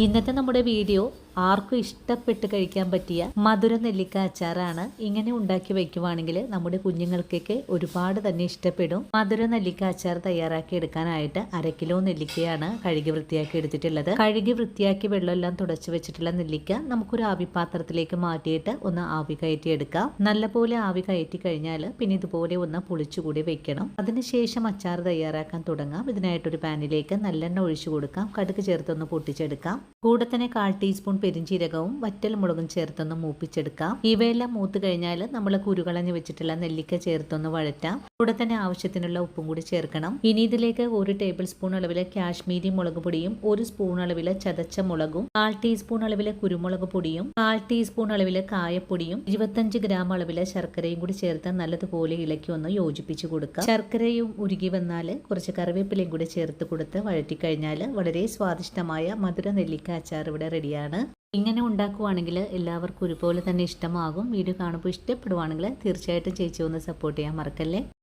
ഇന്നത്തെ നമ്മുടെ വീഡിയോ ആർക്കും ഇഷ്ടപ്പെട്ട് കഴിക്കാൻ പറ്റിയ മധുര നെല്ലിക്ക അച്ചാറാണ്. ഇങ്ങനെ ഉണ്ടാക്കി വയ്ക്കുവാണെങ്കിൽ നമ്മുടെ കുഞ്ഞുങ്ങൾക്കൊക്കെ ഒരുപാട് തന്നെ ഇഷ്ടപ്പെടും. മധുര നെല്ലിക്ക അച്ചാർ തയ്യാറാക്കി എടുക്കാനായിട്ട് 1/2 കിലോ നെല്ലിക്കയാണ് കഴുകി വൃത്തിയാക്കി എടുത്തിട്ടുള്ളത്. കഴുകി വൃത്തിയാക്കി വെള്ളമെല്ലാം തുടച്ചു വെച്ചിട്ടുള്ള നെല്ലിക്ക നമുക്കൊരു ആവിപാത്രത്തിലേക്ക് മാറ്റിയിട്ട് ഒന്ന് ആവി കയറ്റി എടുക്കാം. നല്ലപോലെ ആവി കയറ്റി കഴിഞ്ഞാൽ പിന്നെ ഇതുപോലെ ഒന്ന് പൊളിച്ചുകൂടി വെക്കണം. അതിനുശേഷം അച്ചാർ തയ്യാറാക്കാൻ തുടങ്ങാം. ഇതിനായിട്ടൊരു പാനിലേക്ക് നല്ലെണ്ണ ഒഴിച്ചു കൊടുക്കാം. കടുക് ചേർത്തൊന്ന് പൊട്ടിച്ചെടുക്കാം. കൂടെ തന്നെ 1/4 ടീസ്പൂൺ പെരിഞ്ചീരകവും വറ്റൽ മുളകും ചേർത്തൊന്ന് മൂപ്പിച്ചെടുക്കാം. ഇവയെല്ലാം മൂത്ത് കഴിഞ്ഞാൽ നമ്മൾ കുരുകളഞ്ഞ് വെച്ചിട്ടുള്ള നെല്ലിക്ക ചേർത്തൊന്ന് വഴറ്റാം. കൂടെ തന്നെ ആവശ്യത്തിനുള്ള ഉപ്പും കൂടി ചേർക്കണം. ഇനി ഇതിലേക്ക് 1 ടേബിൾ സ്പൂൺ അളവില് കാശ്മീരി മുളക് പൊടിയും 1 സ്പൂൺ അളവില് ചതച്ച മുളകും 1/4 ടീസ്പൂൺ അളവില് കുരുമുളക് പൊടിയും 1/4 ടീസ്പൂൺ അളവില് കായപ്പൊടിയും 25 ഗ്രാം അളവില് ശർക്കരയും കൂടി ചേർത്ത് നല്ലതുപോലെ ഇളക്കി ഒന്ന് യോജിപ്പിച്ച് കൊടുക്കാം. ശർക്കരയും ഉരുകി വന്നാൽ കുറച്ച് കറിവേപ്പിലയും കൂടി ചേർത്ത് കൊടുത്ത് വഴറ്റി കഴിഞ്ഞാൽ വളരെ സ്വാദിഷ്ടമായ മധുര നെല്ലിക്ക അച്ചാർ ഇവിടെ റെഡിയാണ്. ഇങ്ങനെ ഉണ്ടാക്കുവാണെങ്കിൽ എല്ലാവർക്കും ഒരുപോലെ തന്നെ ഇഷ്ടമാകും. വീഡിയോ കാണുമ്പോൾ ഇഷ്ടപ്പെടുവാണെങ്കിൽ തീർച്ചയായിട്ടും ചേച്ചി ഒന്ന് സപ്പോർട്ട് ചെയ്യാൻ മറക്കല്ലേ.